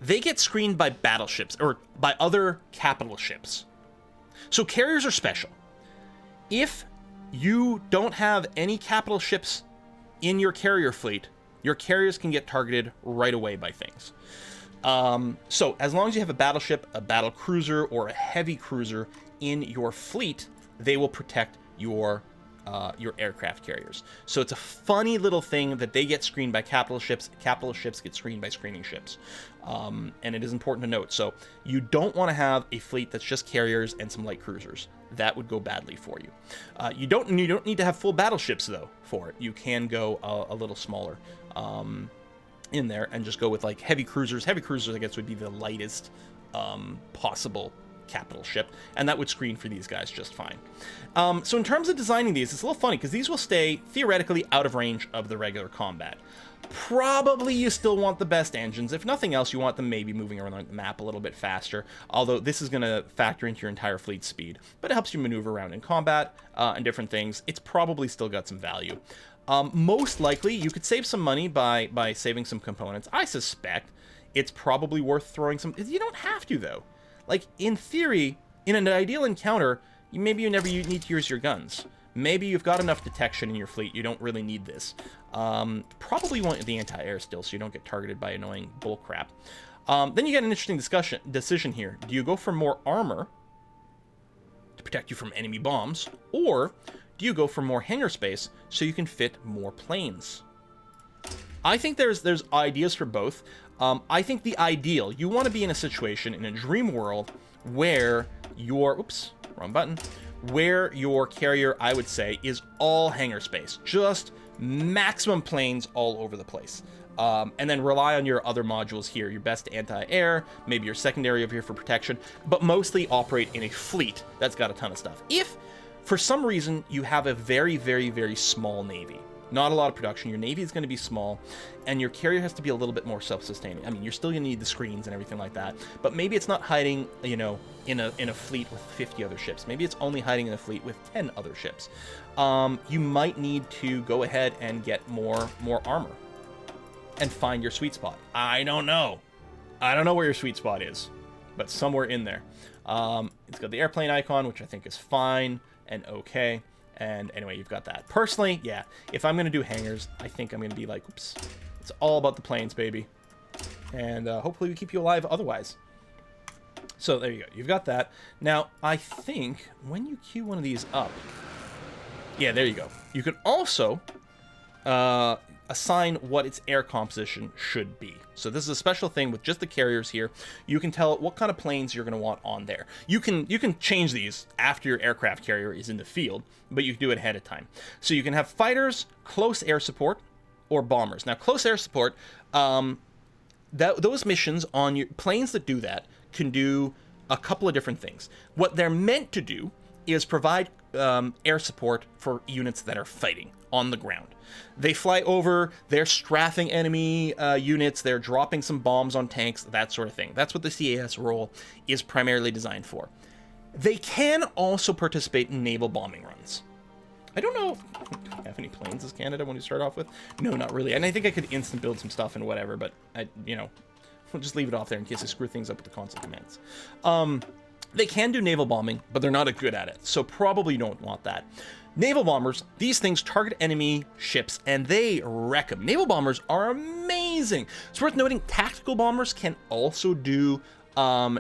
[SPEAKER 1] they get screened by battleships, or by other capital ships. So carriers are special. If you don't have any capital ships in your carrier fleet, your carriers can get targeted right away by things. So as long as you have a battleship, a battle cruiser, or a heavy cruiser in your fleet, they will protect your aircraft carriers. So it's a funny little thing that they get screened by capital ships get screened by screening ships. And it is important to note. So you don't want to have a fleet that's just carriers and some light cruisers. That would go badly for you. You don't need to have full battleships though for it. You can go a little smaller in there and just go with like heavy cruisers. Heavy cruisers, I guess, would be the lightest possible capital ship, and that would screen for these guys just fine. So in terms of designing these, it's a little funny because these will stay theoretically out of range of the regular combat. Probably you still want the best engines. If nothing else, you want them maybe moving around the map a little bit faster, although this is going to factor into your entire fleet speed, but it helps you maneuver around in combat and different things. It's probably still got some value. Most likely, you could save some money by saving some components. I suspect it's probably worth throwing some... You don't have to, though. Like, in theory, in an ideal encounter, maybe you never need to use your guns. Maybe you've got enough detection in your fleet, you don't really need this. Probably want the anti-air still, so you don't get targeted by annoying bullcrap. Then you get an interesting decision here. Do you go for more armor to protect you from enemy bombs, or do you go for more hangar space so you can fit more planes? I think there's ideas for both. I think the ideal, you want to be in a situation, in a dream world, where your, oops, wrong button, where your carrier, I would say, is all hangar space. Just maximum planes all over the place. And then rely on your other modules here, your best anti-air, maybe your secondary over here for protection, but mostly operate in a fleet that's got a ton of stuff. If, for some reason, you have a very, very, very small navy, not a lot of production, your navy is going to be small, and your carrier has to be a little bit more self-sustaining. I mean, you're still going to need the screens and everything like that, but maybe it's not hiding, you know, in a fleet with 50 other ships. Maybe it's only hiding in a fleet with 10 other ships. You might need to go ahead and get more armor and find your sweet spot. I don't know. I don't know where your sweet spot is, but somewhere in there. It's got the airplane icon, which I think is fine and okay. And anyway, you've got that. Personally, yeah, if I'm going to do hangars, I think I'm going to be like, oops, it's all about the planes, baby. And hopefully we keep you alive otherwise. So there you go. You've got that. Now, I think when you queue one of these up, yeah, there you go. You can also assign what its air composition should be. So this is a special thing with just the carriers here. You can tell what kind of planes you're going to want on there. You can change these after your aircraft carrier is in the field, but you can do it ahead of time. So you can have fighters, close air support, or bombers. Now, close air support, those missions on your planes that do that can do a couple of different things. What they're meant to do is provide air support for units that are fighting on the ground. They fly over, they're strafing enemy units, they're dropping some bombs on tanks, that sort of thing. That's what the CAS role is primarily designed for. They can also participate in naval bombing runs. I don't know if I have any planes as Canada when you start off with. No, not really. And I think I could instant build some stuff and whatever, but we'll just leave it off there in case I screw things up with the console commands. They can do naval bombing, but they're not as good at it, so probably don't want that. Naval bombers, these things target enemy ships, and they wreck them. Naval bombers are amazing. It's worth noting, tactical bombers can also do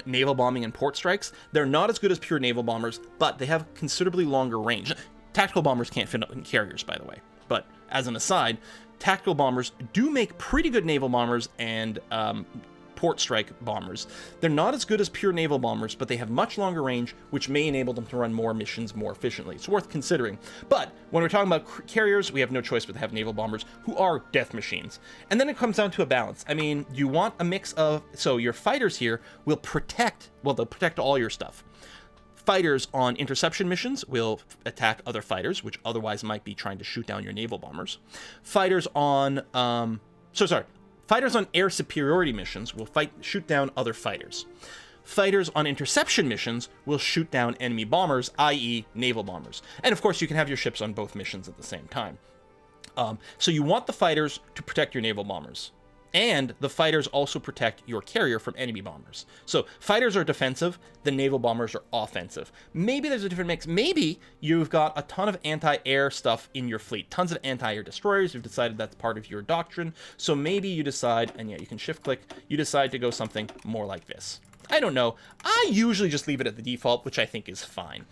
[SPEAKER 1] naval bombing and port strikes. They're not as good as pure naval bombers, but they have considerably longer range. Tactical bombers can't fit in carriers, by the way. But as an aside, tactical bombers do make pretty good naval bombers and port strike bombers. They're not as good as pure naval bombers, but they have much longer range, which may enable them to run more missions more efficiently. It's worth considering. But when we're talking about carriers, we have no choice but to have naval bombers, who are death machines. And then it comes down to a balance. I mean, you want a mix of... So your fighters here will protect... Well, they'll protect all your stuff. Fighters on interception missions will attack other fighters, which otherwise might be trying to shoot down your naval bombers. Fighters on... Fighters on air superiority missions will shoot down other fighters. fighters on interception missions will shoot down enemy bombers, i.e. naval bombers. And of course, you can have your ships on both missions at the same time. So you want the fighters to protect your naval bombers. And the fighters also protect your carrier from enemy bombers. So fighters are defensive, the naval bombers are offensive. Maybe there's a different mix. Maybe you've got a ton of anti-air stuff in your fleet, tons of anti-air destroyers. You've decided that's part of your doctrine. So maybe you decide, and yeah, you can shift click, you decide to go something more like this. I don't know. I usually just leave it at the default, which I think is fine.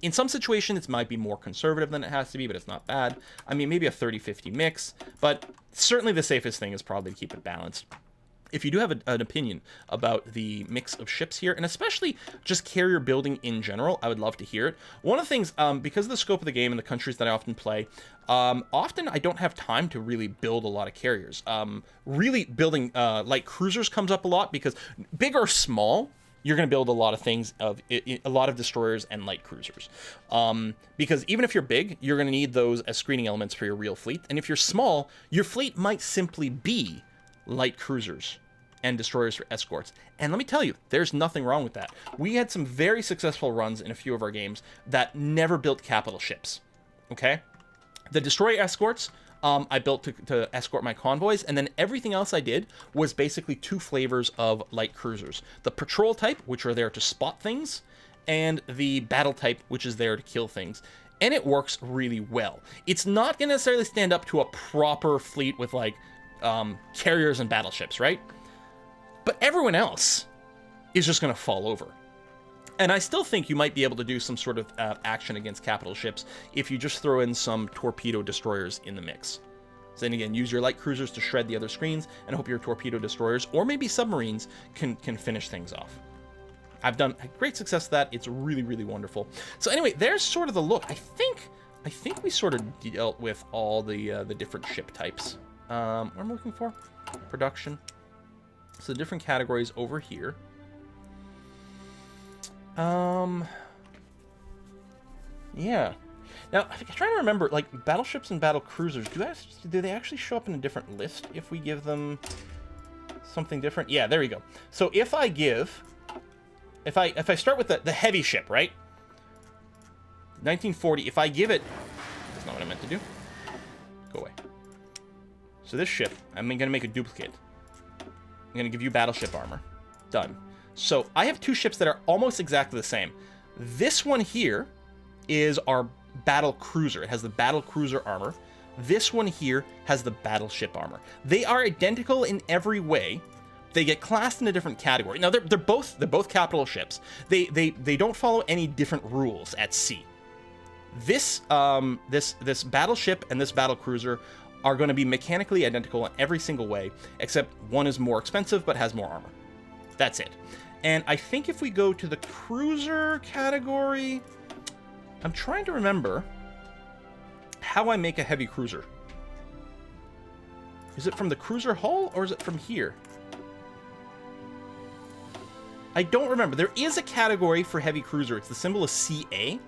[SPEAKER 1] In some situations, it might be more conservative than it has to be, but it's not bad. I mean, maybe a 30-50 mix, but certainly the safest thing is probably to keep it balanced. If you do have an opinion about the mix of ships here, and especially just carrier building in general, I would love to hear it. One of the things, because of the scope of the game and the countries that I often play, often I don't have time to really build a lot of carriers. Really building light cruisers comes up a lot because big or small, you're going to build a lot of things, a lot of destroyers and light cruisers. Because even if you're big, you're going to need those as screening elements for your real fleet. And if you're small, your fleet might simply be light cruisers and destroyers for escorts. And let me tell you, there's nothing wrong with that. We had some very successful runs in a few of our games that never built capital ships. Okay? The destroyer escorts, I built to escort my convoys, and then everything else I did was basically two flavors of light cruisers. The patrol type, which are there to spot things, and the battle type, which is there to kill things. And it works really well. It's not going to necessarily stand up to a proper fleet with, like, carriers and battleships, right? But everyone else is just going to fall over. And I still think you might be able to do some sort of action against capital ships if you just throw in some torpedo destroyers in the mix. So then again, use your light cruisers to shred the other screens, and hope your torpedo destroyers, or maybe submarines, can finish things off. I've done great success with that. It's really, really wonderful. So anyway, there's sort of the look. I think we sort of dealt with all the different ship types. What am I looking for? Production. So the different categories over here. Yeah. Now, I'm trying to remember, like, battleships and battle cruisers, do they actually show up in a different list if we give them something different? Yeah, there we go. So if I start with the heavy ship, right? 1940, if I give it, that's not what I meant to do. Go away. So this ship, I'm going to make a duplicate. I'm going to give you battleship armor. Done. So I have two ships that are almost exactly the same. This one here is our battle cruiser. It has the battle cruiser armor. This one here has the battleship armor. They are identical in every way. They get classed in a different category. Now they're both capital ships. They don't follow any different rules at sea. This battleship and this battle cruiser are going to be mechanically identical in every single way, except one is more expensive but has more armor. That's it. And I think if we go to the cruiser category, I'm trying to remember how I make a heavy cruiser. Is it from the cruiser hull or is it from here? I don't remember. There is a category for heavy cruiser. It's the symbol of CA.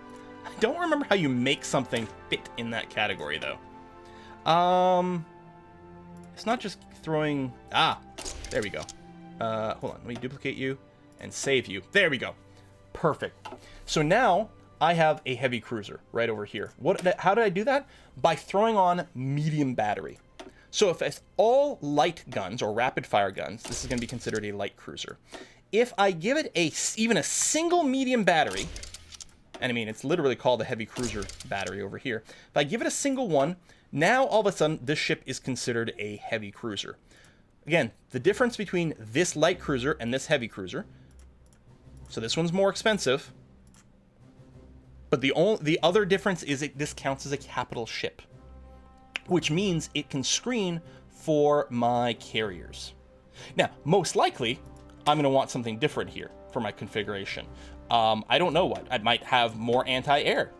[SPEAKER 1] I don't remember how you make something fit in that category, though. It's not just throwing... Ah, there we go. Hold on. Let me duplicate you and save you. There we go. Perfect. So now I have a heavy cruiser right over here. How did I do that? By throwing on medium battery. So if it's all light guns or rapid fire guns, this is going to be considered a light cruiser. If I give it even a single medium battery, and I mean, it's literally called a heavy cruiser battery over here. If I give it a single one, now all of a sudden this ship is considered a heavy cruiser. Again, the difference between this light cruiser and this heavy cruiser. So this one's more expensive. But the other difference is this counts as a capital ship, which means it can screen for my carriers. Now, most likely, I'm going to want something different here for my configuration. I don't know what. I might have more anti-air.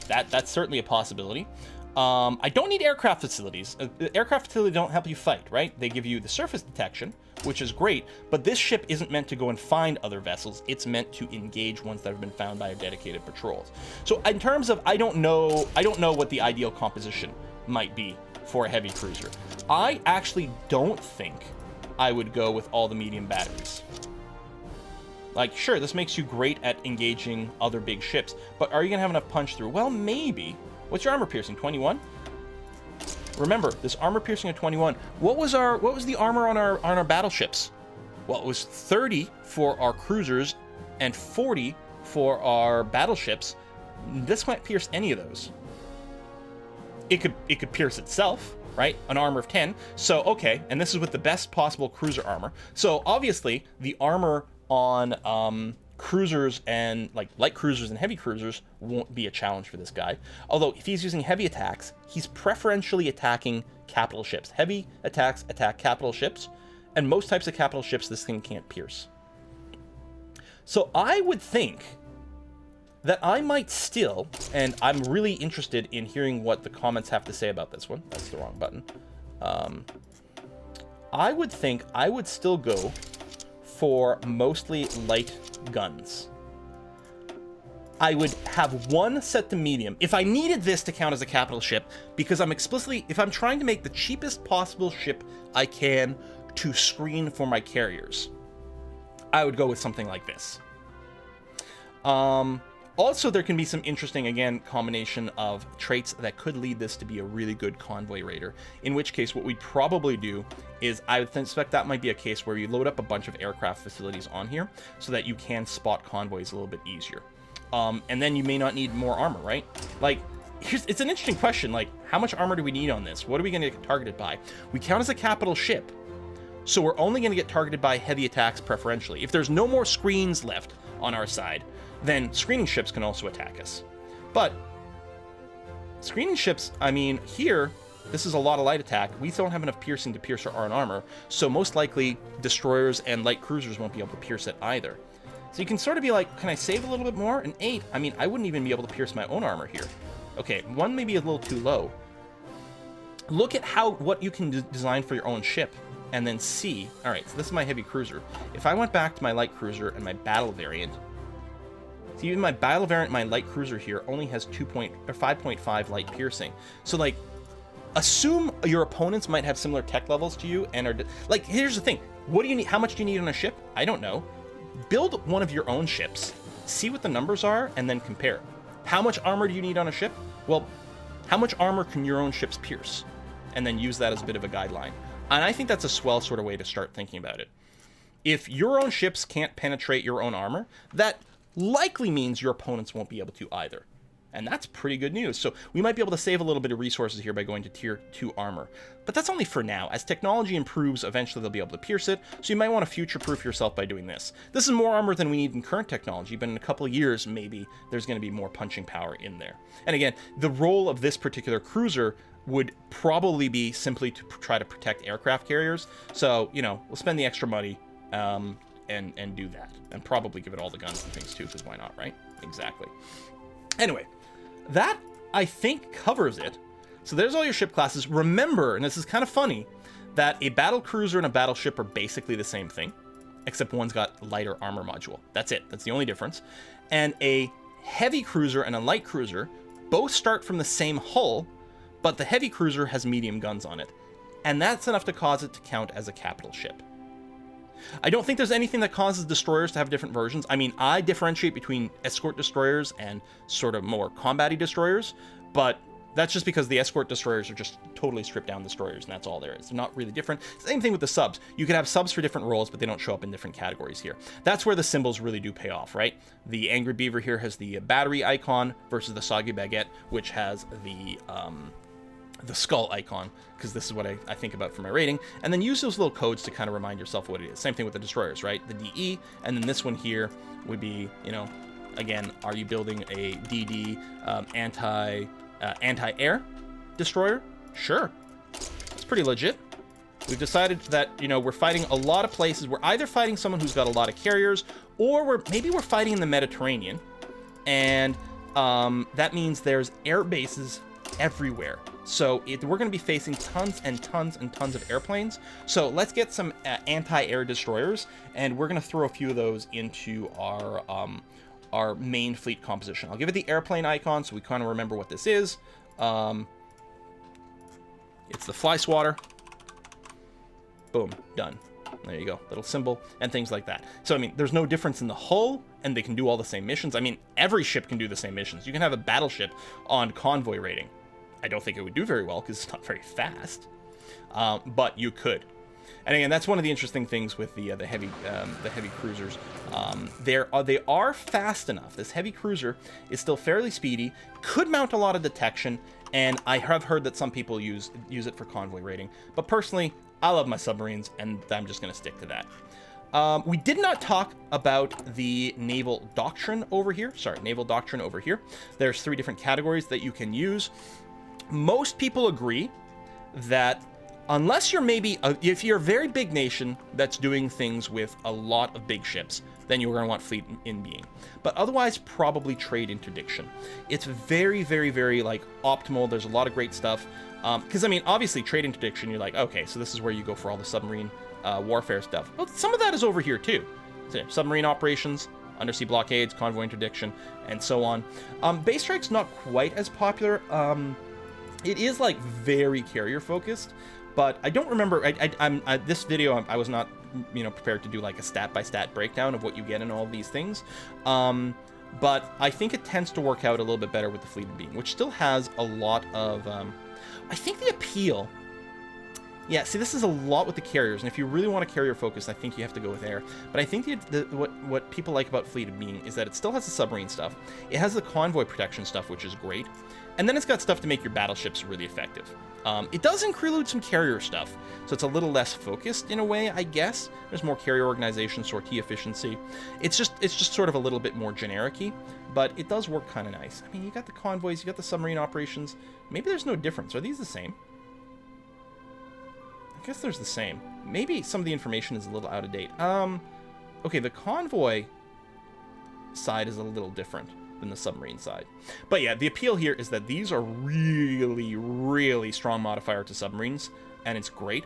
[SPEAKER 1] That's certainly a possibility. I don't need aircraft facilities. Aircraft facilities don't help you fight, right? They give you the surface detection, which is great, but this ship isn't meant to go and find other vessels. It's meant to engage ones that have been found by dedicated patrols. So in terms of, I don't know what the ideal composition might be for a heavy cruiser. I actually don't think I would go with all the medium batteries. Like, sure, this makes you great at engaging other big ships, but are you going to have enough punch through? Well, maybe. What's your armor piercing? 21? Remember, this armor piercing of 21. What was the armor on our battleships? Well, it was 30 for our cruisers and 40 for our battleships. This might pierce any of those. It could pierce itself, right? An armor of 10. So, okay, and this is with the best possible cruiser armor. So, obviously, the armor on cruisers and like light cruisers and heavy cruisers won't be a challenge for this guy. Although, if he's using heavy attacks, he's preferentially attacking capital ships. Heavy attacks attack capital ships, and most types of capital ships this thing can't pierce. So, I would think that I might still, and I'm really interested in hearing what the comments have to say about this one. That's the wrong button. I would think I would still go for mostly light guns. I would have one set to medium. If I needed this to count as a capital ship, because if I'm trying to make the cheapest possible ship I can to screen for my carriers, I would go with something like this. Also, there can be some interesting, again, combination of traits that could lead this to be a really good convoy raider. In which case, what we'd probably do is, I would suspect that might be a case where you load up a bunch of aircraft facilities on here so that you can spot convoys a little bit easier. And then you may not need more armor, right? Like, it's an interesting question. Like, how much armor do we need on this? What are we going to get targeted by? We count as a capital ship, so we're only going to get targeted by heavy attacks preferentially. If there's no more screens left on our side, then screening ships can also attack us. But screening ships, I mean, here, this is a lot of light attack. We don't have enough piercing to pierce our own armor, so most likely destroyers and light cruisers won't be able to pierce it either. So you can sort of be like, can I save a little bit more? An 8, I mean, I wouldn't even be able to pierce my own armor here. Okay, 1 may be a little too low. Look at what you can design for your own ship, and then see. All right, so this is my heavy cruiser. If I went back to my light cruiser and my battle variant, so even my battle variant, my light cruiser here only has 5.5 light piercing. So like, assume your opponents might have similar tech levels to you and are like, here's the thing. What do you need? How much do you need on a ship? I don't know. Build one of your own ships, see what the numbers are, and then compare. How much armor do you need on a ship? Well, how much armor can your own ships pierce? And then use that as a bit of a guideline. And I think that's a swell sort of way to start thinking about it. If your own ships can't penetrate your own armor, that likely means your opponents won't be able to either. And that's pretty good news. So we might be able to save a little bit of resources here by going to tier 2 armor. But that's only for now. As technology improves, eventually they'll be able to pierce it. So you might want to future-proof yourself by doing this. This is more armor than we need in current technology, but in a couple of years, maybe there's going to be more punching power in there. And again, the role of this particular cruiser would probably be simply to try to protect aircraft carriers. So, you know, we'll spend the extra money and do that. And probably give it all the guns and things too, because why not, right? Exactly. Anyway, that, I think, covers it. So there's all your ship classes. Remember, and this is kind of funny, that a battle cruiser and a battleship are basically the same thing, except one's got lighter armor module. That's it. That's the only difference. And a heavy cruiser and a light cruiser both start from the same hull, but the heavy cruiser has medium guns on it. And that's enough to cause it to count as a capital ship. I don't think there's anything that causes destroyers to have different versions. I mean, I differentiate between escort destroyers and sort of more combat-y destroyers, but that's just because the escort destroyers are just totally stripped down destroyers, and that's all there is. They're not really different. Same thing with the subs. You could have subs for different roles, but they don't show up in different categories here. That's where the symbols really do pay off, right? The Angry Beaver here has the battery icon versus the Soggy Baguette, which has the skull icon, because this is what I think about for my rating. And then use those little codes to kind of remind yourself what it is. Same thing with the destroyers, right? The DE, and then this one here would be, you know, again, are you building a DD anti-air destroyer? Sure. It's pretty legit. We've decided that, you know, we're fighting a lot of places. We're either fighting someone who's got a lot of carriers, or maybe we're fighting in the Mediterranean. And that means there's air bases everywhere. So we're going to be facing tons and tons and tons of airplanes. So let's get some anti-air destroyers, and we're going to throw a few of those into our main fleet composition. I'll give it the airplane icon so we kind of remember what this is. It's the fly swatter. Boom, done. There you go, little symbol and things like that. So I mean, there's no difference in the hull, and they can do all the same missions. I mean, every ship can do the same missions. You can have a battleship on convoy rating. I don't think it would do very well because it's not very fast, but you could. And again, that's one of the interesting things with the heavy cruisers. They are fast enough. This heavy cruiser is still fairly speedy, could mount a lot of detection, and I have heard that some people use it for convoy rating. But personally, I love my submarines, and I'm just going to stick to that. We did not talk about the naval doctrine over here. Sorry, naval doctrine over here. There's 3 different categories that you can use. Most people agree that unless you're if you're a very big nation that's doing things with a lot of big ships, then you're going to want fleet in being. But otherwise, probably trade interdiction. It's very, very, very like optimal. There's a lot of great stuff. Because I mean, obviously, trade interdiction. You're like, okay, so this is where you go for all the submarine warfare stuff. Well, some of that is over here too. So, submarine operations, undersea blockades, convoy interdiction, and so on. Base strike's not quite as popular. It is like very carrier focused. But I don't remember. This video, I was not, prepared to do like a stat-by-stat breakdown of what you get in all of these things. But I think it tends to work out a little bit better with the fleet of being, which still has a lot of. I think the appeal. Yeah, see, this is a lot with the carriers, and if you really want a carrier focus, I think you have to go with air. But I think what people like about fleet of being is that it still has the submarine stuff. It has the convoy protection stuff, which is great. And then it's got stuff to make your battleships really effective. It does include some carrier stuff, so it's a little less focused in a way, I guess. There's more carrier organization, sortie efficiency. It's just sort of a little bit more generic-y, but it does work kind of nice. I mean, you got the convoys, you got the submarine operations. Maybe there's no difference. Are these the same? I guess there's the same. Maybe some of the information is a little out of date. Okay, the convoy side is a little different than the submarine side. But yeah, the appeal here is that these are really, really strong modifier to submarines, and it's great.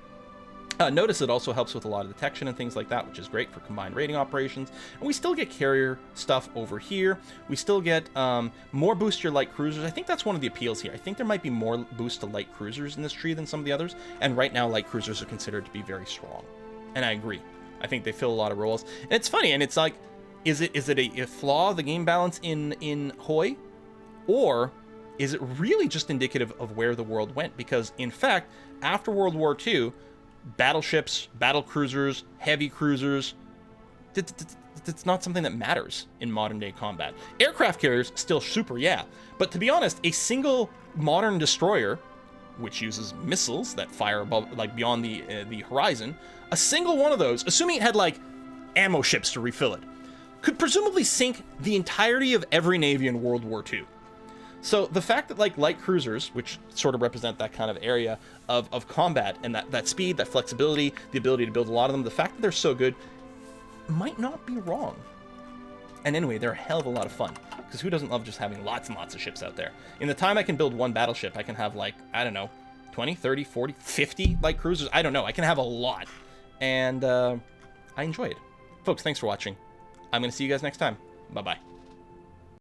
[SPEAKER 1] Notice it also helps with a lot of detection and things like that, which is great for combined rating operations. And we still get carrier stuff over here. We still get more boost to your light cruisers. I think that's one of the appeals here. I think there might be more boost to light cruisers in this tree than some of the others. And right now, light cruisers are considered to be very strong. And I agree. I think they fill a lot of roles. And it's funny, and it's like, is it a flaw of the game balance in Hoy? Or is it really just indicative of where the world went? Because, in fact, after World War II, battleships, battle cruisers, heavy cruisers, it's not something that matters in modern day combat. Aircraft carriers, still super, yeah. But to be honest, a single modern destroyer, which uses missiles that fire above, like beyond the horizon, a single one of those, assuming it had like ammo ships to refill it, could presumably sink the entirety of every navy in World War II. So the fact that like light cruisers, which sort of represent that kind of area of combat and that speed, that flexibility, the ability to build a lot of them, the fact that they're so good might not be wrong. And anyway, they're a hell of a lot of fun, because who doesn't love just having lots and lots of ships out there? In the time I can build one battleship, I can have like, I don't know, 20, 30, 40, 50 light cruisers. I don't know. I can have a lot. And I enjoy it. Folks, thanks for watching. I'm going to see you guys next time. Bye-bye.